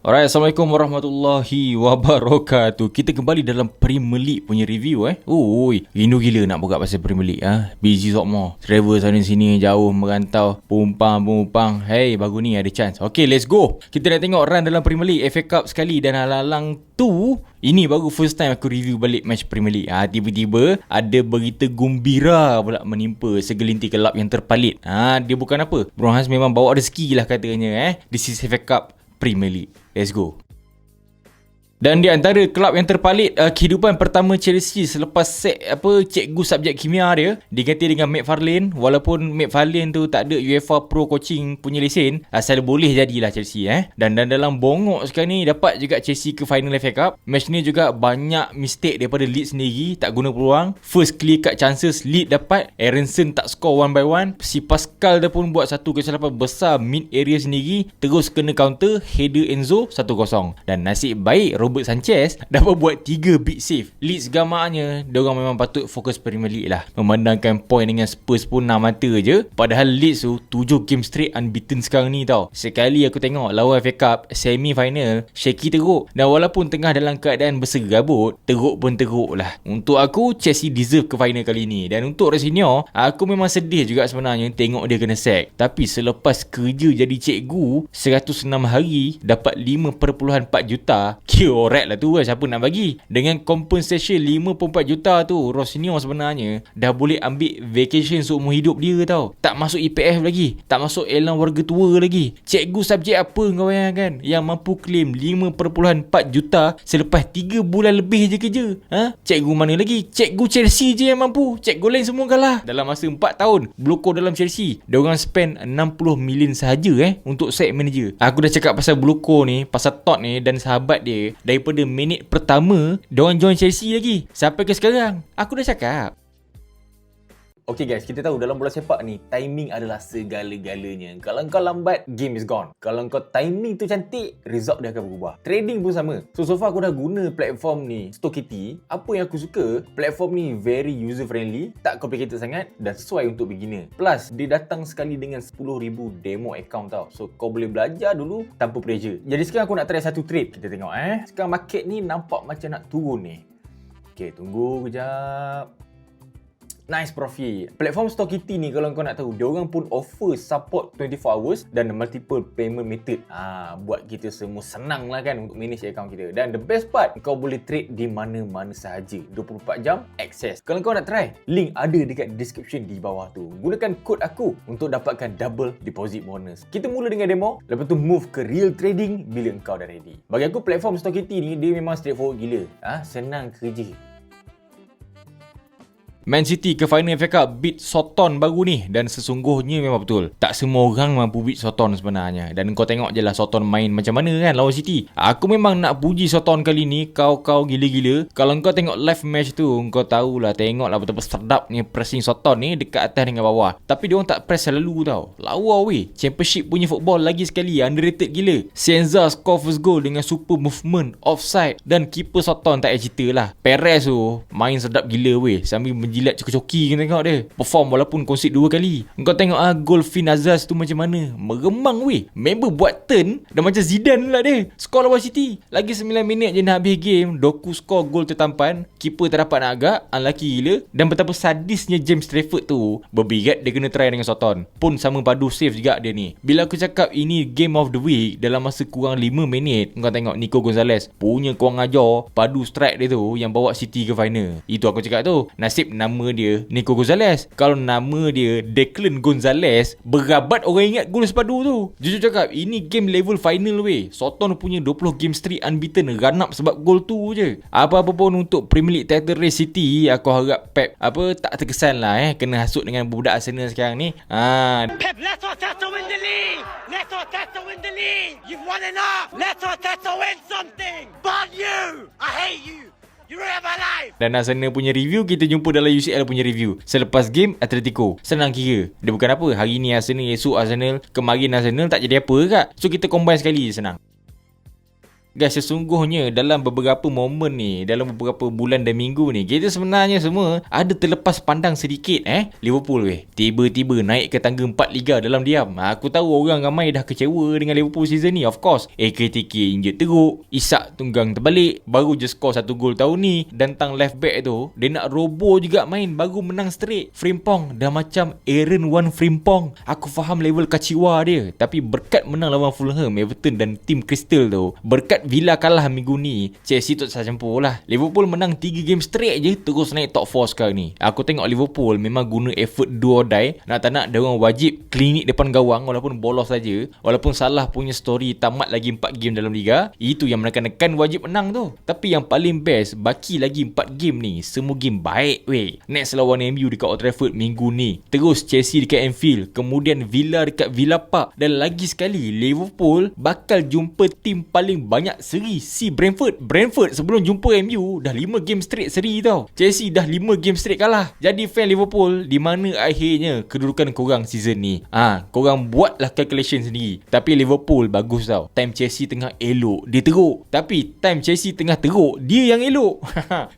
Alright, Assalamualaikum warahmatullahi wabarakatuh. Kita kembali dalam Premier League punya review Ui, rindu gila nak buka pasal Premier League Busy sokmo. Travel sana sini jauh merantau, pumpang. Hey, bagus ni ada chance. Okay, let's go. Kita nak tengok run dalam Premier League FA Cup sekali dan halang tu. Ini baru first time aku review balik match Premier League. Tiba-tiba ada berita gembira pula menimpa segelintir kelab yang terpalit. Dia bukan apa. Bro Hans memang bawa rezeki lah katanya. This is FA Cup Premier League. Let's go. Dan di antara kelab yang terpalit kehidupan pertama Chelsea selepas cikgu subjek kimia dia diganti dengan McFarlane. Walaupun McFarlane tu tak ada UEFA Pro Coaching punya lesen, asal boleh jadilah Chelsea Dan dalam bongok sekarang ni dapat juga Chelsea ke final FA Cup. Match ni juga banyak mistake daripada Leeds sendiri, tak guna peluang. First clear cut chances Leeds dapat, Aronson tak score one by one. Si Pascal dia pun buat satu kesilapan besar mid area sendiri, terus kena counter header Enzo 1-0. Dan nasib baik Robert Sanchez dapat buat 3 big save. Leeds gamaknya diorang memang patut fokus Premier League lah. Memandangkan point dengan Spurs pun 6 mata je. Padahal Leeds tu 7 game straight unbeaten sekarang ni tau. Sekali aku tengok lawan FA Cup semi final, shaky teruk. Dan walaupun tengah dalam keadaan berserabut, teruk pun teruk lah. Untuk aku, Chelsea deserve ke final kali ni. Dan untuk Rosinho, aku memang sedih juga sebenarnya tengok dia kena sack. Tapi selepas kerja jadi cikgu 106 hari dapat 5.4 juta, kioret lah tu siapa nak bagi. Dengan compensation 5.4 juta tu, Rosinho sebenarnya dah boleh ambil vacation seumur hidup dia tau. Tak masuk EPF lagi, tak masuk elang warga tua lagi. Cikgu subjek apa kau bayangkan yang mampu claim 5.4 juta selepas 3 bulan lebih je kerja? Cikgu mana lagi? Cikgu Chelsea je yang mampu. Cikgu lain semua kalah. Dalam masa 4 tahun bloko dalam Chelsea, diorang spend 60 million sahaja untuk set manager. Aku dah cakap pasal bloko ni, pasal Todd ni dan sahabat dia daripada minit pertama diorang join Chelsea lagi sampai ke sekarang. Aku dah cakap. Okay guys, kita tahu dalam bola sepak ni timing adalah segala-galanya. Kalau kau lambat, game is gone. Kalau kau timing tu cantik, result dia akan berubah. Trading pun sama. So far aku dah guna platform ni, Stokity. Apa yang aku suka, platform ni very user friendly, tak complicated sangat dan sesuai untuk beginner. Plus, dia datang sekali dengan 10,000 demo account tau. So kau boleh belajar dulu tanpa pressure. Jadi sekarang aku nak try satu trade. Kita tengok Sekarang market ni nampak macam nak turun ni. Okay, tunggu kejap. Nice profit. Platform Stokity ni kalau kau nak tahu, diorang pun offer support 24 hours dan multiple payment method. Buat kita semua senang lah kan untuk manage account kita. Dan the best part, kau boleh trade di mana-mana sahaja. 24 jam access. Kalau kau nak try, link ada dekat description di bawah tu. Gunakan kod aku untuk dapatkan double deposit bonus. Kita mula dengan demo, lepas tu move ke real trading bila kau dah ready. Bagi aku platform Stokity ni dia memang straightforward gila. Senang kerja. Man City ke final FA Cup beat Soton baru ni. Dan sesungguhnya memang betul, tak semua orang mampu beat Soton sebenarnya. Dan kau tengok je lah Soton main macam mana kan lawan City. Aku memang nak puji Soton kali ni. Kau gila-gila. Kalau kau tengok live match tu, kau tahulah, tengoklah betapa sedapnya pressing Soton ni dekat atas dengan bawah. Tapi diorang tak press selalu tau. Lawa weh. Championship punya football lagi sekali underrated gila. Senza score first goal dengan super movement, offside. Dan keeper Soton tak payah cerita lah. Perez tu main sedap gila weh, sambil menjilat coki-coki kan tengok dia. Perform walaupun concede 2 kali. Kau tengok gol Finn Azaz tu macam mana. Meremang weh. Member buat turn dah macam Zidane lah dia. Skor lawan City. Lagi 9 minit je nak habis game, Doku skor gol tertampan. Keeper tak dapat nak agak. Unlucky gila. Dan betapa sadisnya James Trafford tu, berbirat dia kena try dengan Soton. Pun sama padu save juga dia ni. Bila aku cakap ini game of the week, dalam masa kurang 5 minit, kau tengok Nico Gonzalez punya kurang ajar padu strike dia tu yang bawa City ke final. Itu aku cakap tu. Nasib nama dia Nico Gonzalez. Kalau nama dia Declan Gonzalez, berabat orang ingat gol sepadu tu. Jujur cakap, ini game level final weh. Soton punya 20 game streak unbeaten, run up sebab gol tu je. Apa-apa pun untuk Premier League title race City, aku harap Pep tak terkesan lah kena hasut dengan budak Arsenal sekarang ni. Pep, let's Arteta win the league! Let's Arteta win the league! You've won enough! Let's Arteta win something! But you! I hate you! You ruined my life! Dan Arsenal punya review kita jumpa dalam UCL punya review. Selepas game Atletico. Senang kira. Dia bukan apa, hari ni Arsenal, esok Arsenal, kemarin Arsenal, tak jadi apa kak. So kita combine sekali je senang. Guys, sesungguhnya dalam beberapa momen ni, dalam beberapa bulan dan minggu ni, kita sebenarnya semua ada terlepas pandang sedikit Liverpool tiba-tiba naik ke tangga 4 Liga dalam diam. Aku tahu orang ramai dah kecewa dengan Liverpool season ni. Of course, AKTK injet teruk, Isak tunggang terbalik, baru je skor 1 gol tahun ni. Dan tang left back tu, dia nak robo juga main, baru menang straight. Frimpong dah macam Aaron Wan Frimpong. Aku faham level kaciwa dia, tapi berkat menang lawan Fulham, Everton dan tim Crystal tu, berkat Villa kalah minggu ni, Chelsea tu tak campur lah. Liverpool menang 3 game straight je, terus naik top 4 sekarang ni. Aku tengok Liverpool memang guna effort do or die. Nak tak nak, dia orang wajib klinik depan gawang walaupun bolos saja. Walaupun Salah punya story tamat lagi 4 game dalam Liga, itu yang menekan-nekan wajib menang tu. Tapi yang paling best, baki lagi 4 game ni, semua game baik Next lawan MU dekat Old Trafford minggu ni, terus Chelsea dekat Anfield, kemudian Villa dekat Villa Park, dan lagi sekali Liverpool bakal jumpa tim paling banyak seri, si Brentford sebelum jumpa MU dah 5 game straight seri tau. Chelsea dah 5 game straight kalah. Jadi fan Liverpool, di mana akhirnya kedudukan korang season ni? Korang buatlah calculation sendiri. Tapi Liverpool bagus tau. Time Chelsea tengah elok, dia teruk. Tapi time Chelsea tengah teruk, dia yang elok.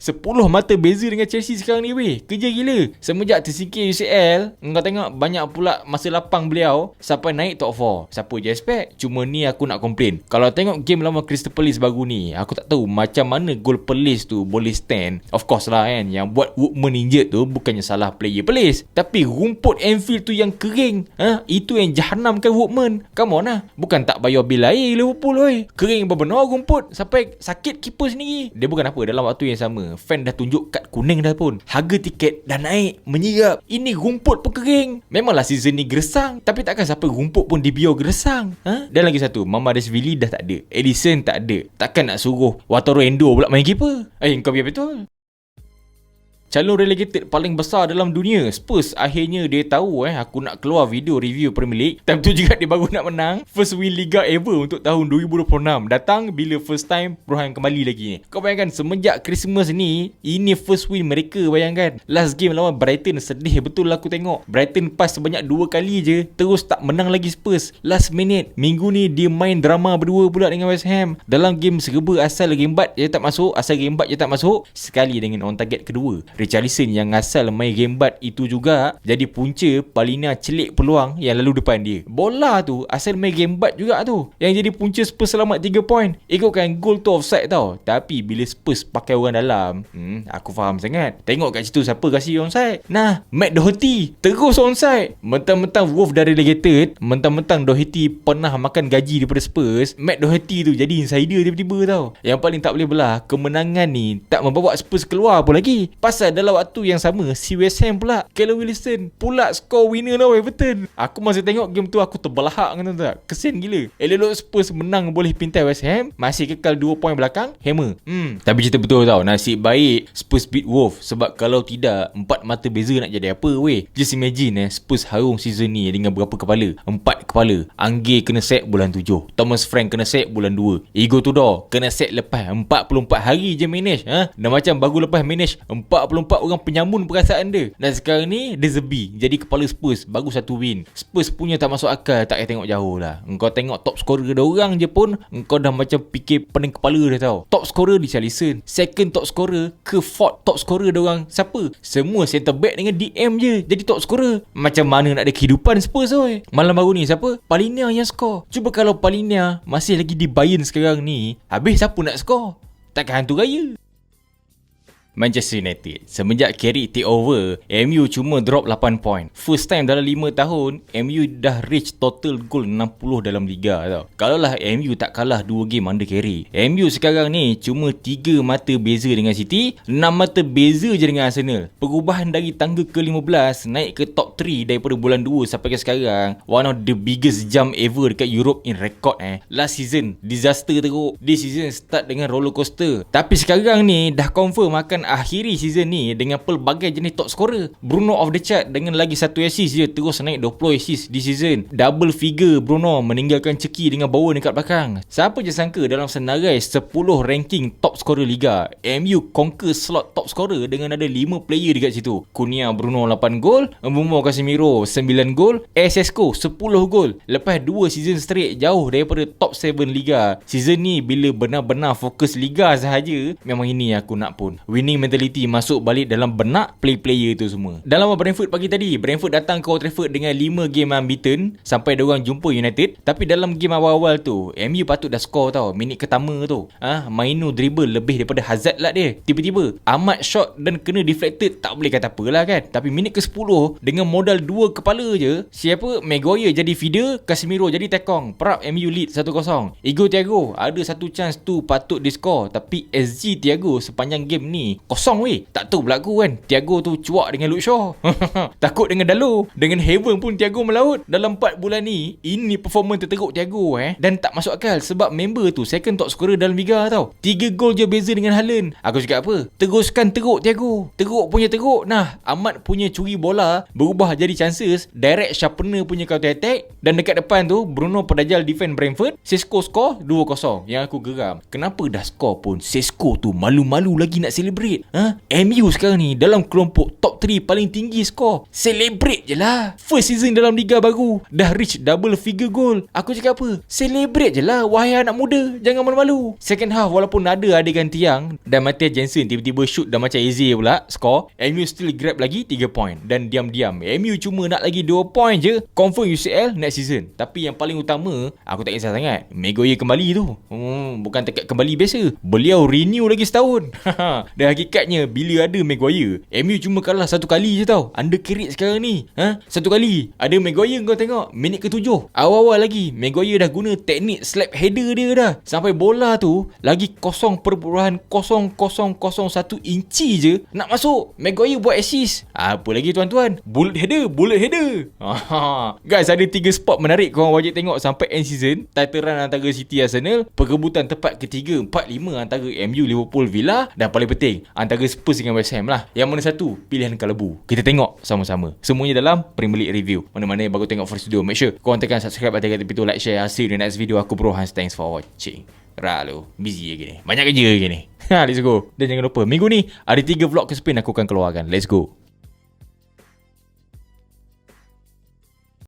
10 mata beza dengan Chelsea sekarang ni kerja gila. Semenjak tersingkir UCL, kau tengok banyak pula masa lapang beliau sampai naik top 4. Siapa je expect? Cuma ni aku nak komplain, kalau tengok game lawan Crystal Palace baru ni, aku tak tahu macam mana gol Palace tu boleh stand. Of course lah yang buat Woodman injured tu bukannya salah player Palace, tapi rumput Anfield tu yang kering. Itu yang jahanamkan Woodman. Come on lah, bukan tak bayar bil air Liverpool kering benar rumput sampai sakit keeper sendiri. Dia bukan apa, dalam waktu yang sama fan dah tunjuk kad kuning dah pun, harga tiket dah naik menyerap. Ini rumput pun kering. Memanglah season ni gersang, tapi takkan siapa rumput pun dibiar gersang. Dan lagi satu, Mamadashvili dah tak ada, Edison tak ada. Takkan nak suruh Wataru Endo pula main keeper? Kau biar betul. Calon relegated paling besar dalam dunia, Spurs, akhirnya dia tahu aku nak keluar video review Premier League. Time tu juga dia baru nak menang first win Liga ever untuk tahun 2026. Datang bila first time perubahan kembali lagi ni. Kau bayangkan semenjak Christmas ni, ini first win mereka. Bayangkan last game lawan Brighton, sedih betul aku tengok. Brighton pas sebanyak 2 kali je, terus tak menang lagi Spurs. Last minute minggu ni dia main drama berdua pula dengan West Ham. Dalam game serba, asal game bat je tak masuk, sekali dengan on target kedua. Richarlison yang asal main game bat itu juga jadi punca Palina celik peluang yang lalu depan dia. Bola tu asal main game bat juga tu, yang jadi punca Spurs selamat 3 poin. Ikutkan gol tu offside tau, tapi bila Spurs pakai orang dalam, aku faham sangat. Tengok kat situ siapa kasi onside. Matt Doherty terus onside. Mentang-mentang Wolves dah relegated, mentang-mentang Doherty pernah makan gaji daripada Spurs, Matt Doherty tu jadi insider tiba-tiba tau. Yang paling tak boleh belah, kemenangan ni tak membawa Spurs keluar pun lagi. Pasal dalam waktu yang sama, si West Ham pula, Callum Wilson pula score winner lawan Everton. Aku masa tengok game tu aku terbelahak kan tak? Kesian gila. Elok Spurs menang boleh pintai West Ham, masih kekal 2 poin belakang, hammer. Tapi cerita betul tau, nasib baik Spurs beat Wolves, sebab kalau tidak 4 mata beza nak jadi apa Just imagine Spurs harung season ni dengan berapa kepala? 4 kepala. Angge kena sack bulan 7, Thomas Frank kena sack bulan 2, Igor Tudor kena sack lepas 44 hari je manage. Dah macam baru lepas manage 44 orang penyamun perasaan dia. Dan sekarang ni dia zebi jadi kepala Spurs, baru 1 win. Spurs punya tak masuk akal, tak payah tengok jauh lah. Engkau tengok top scorer dia orang je pun, engkau dah macam fikir pening kepala dia tau. Top scorer di Richarlison, second top scorer ke fourth top scorer dia orang siapa? Semua center back dengan DM je jadi top scorer. Macam mana nak ada kehidupan Spurs Malam baru ni siapa? Palhinha yang score. Cuba kalau Palhinha masih lagi di Bayern sekarang ni, habis siapa nak score? Takkan hantu raya. Manchester United, semenjak Carrick take over, MU cuma drop 8 poin. First time dalam 5 tahun MU dah reach total goal 60 dalam Liga tau. Kalaulah MU tak kalah 2 game under Carrick, MU sekarang ni cuma 3 mata beza dengan City, 6 mata beza je dengan Arsenal. Perubahan dari tangga ke-15 naik ke top 3 daripada bulan 2 sampai ke sekarang, one of the biggest jump ever dekat Europe in record. Last season disaster teruk, this season start dengan roller coaster, tapi sekarang ni dah confirm akan akan akhiri season ni dengan pelbagai jenis top scorer. Bruno off the chart dengan lagi 1 assist je, terus naik 20 assist di season. Double figure Bruno, meninggalkan ceki dengan bawa dekat belakang. Siapa je sangka dalam senarai 10 ranking top scorer Liga, MU conquer slot top scorer dengan ada 5 player dekat situ. Cunha Bruno 8 gol, Mbeumo Casemiro 9 gol, Sesco 10 gol. Lepas 2 season straight jauh daripada top 7 Liga. Season ni bila benar-benar fokus Liga sahaja, memang ini aku nak pun. Winning mentality masuk balik dalam benak player tu semua. Dalam Brentford pagi tadi, Brentford datang ke Old Trafford dengan 5 game unbeaten sampai diorang jumpa United. Tapi dalam game awal-awal tu, MU patut dah score tau. Minit pertama tu, Maino dribble lebih daripada Hazard lah dia. Tiba-tiba Ahmad shot dan kena deflected, tak boleh kata apalah kan. Tapi minit ke-10 dengan modal 2 kepala je, siapa? Maguire jadi feeder, Casemiro jadi tekong. Perap MU lead 1-0. Ego Thiago ada satu chance tu patut di score, tapi SG Thiago sepanjang game ni kosong weh. Tak tahu berlaku kan, Thiago tu cuak dengan Luke Shaw. Takut dengan Dalo, dengan Heaven pun Thiago melaut. Dalam 4 bulan ni, ini performance terteruk Thiago dan tak masuk akal sebab member tu second top scorer dalam Liga tau. 3 gol je beza dengan Haaland. Aku cakap apa? Teruskan teruk Thiago. Teruk punya teruk. Nah, Ahmad punya curi bola berubah jadi chances, direct sharpener punya counter attack, dan dekat depan tu Bruno pedajal defend Brentford. Sesko score 2-0. Yang aku geram, kenapa dah score pun Sesko tu malu-malu lagi nak celebrate. MU sekarang ni dalam kelompok top 3 paling tinggi skor. Celebrate je lah. First season dalam Liga baru dah reach double figure goal. Aku cakap apa? Celebrate je lah wahai anak muda. Jangan malu-malu. Second half walaupun ada adegan tiang dan Matthias Jensen tiba-tiba shoot dah macam Eze pula score, MU still grab lagi 3 point. Dan diam-diam MU cuma nak lagi 2 point je confirm UCL next season. Tapi yang paling utama, aku tak kisah sangat, Maguire kembali tu. Bukan tekat kembali biasa, beliau renew lagi setahun. Dan hakikatnya bila ada Maguire, MU cuma kalah 1 kali je tau. Undercarried sekarang ni. 1 kali. Ada Maguire kau tengok minit ke-7. Awal-awal lagi Maguire dah guna teknik slap header dia dah. Sampai bola tu lagi 0.0001 inci je nak masuk. Maguire buat assist. Apa lagi tuan-tuan? Bullet header. Guys, ada 3 spot menarik korang wajib tengok sampai end season. Title run antara City Arsenal, perebutan tempat ketiga 4-5 antara MU, Liverpool, Villa, dan paling penting antara Spurs dengan West Ham lah. Yang mana satu pilihan kelebu? Kita tengok sama-sama. Semuanya dalam Premier League Review. Mana-mana yang baru tengok first video, make sure korang tekan subscribe atau tekan tepi tu, like, share. I'll see you in the next video. Aku Bro Hans, thanks for watching. Ralu, busy lagi ni, banyak kerja lagi ni. Let's go. Dan jangan lupa, minggu ni ada 3 vlog ke Spain aku akan keluarkan. Let's go.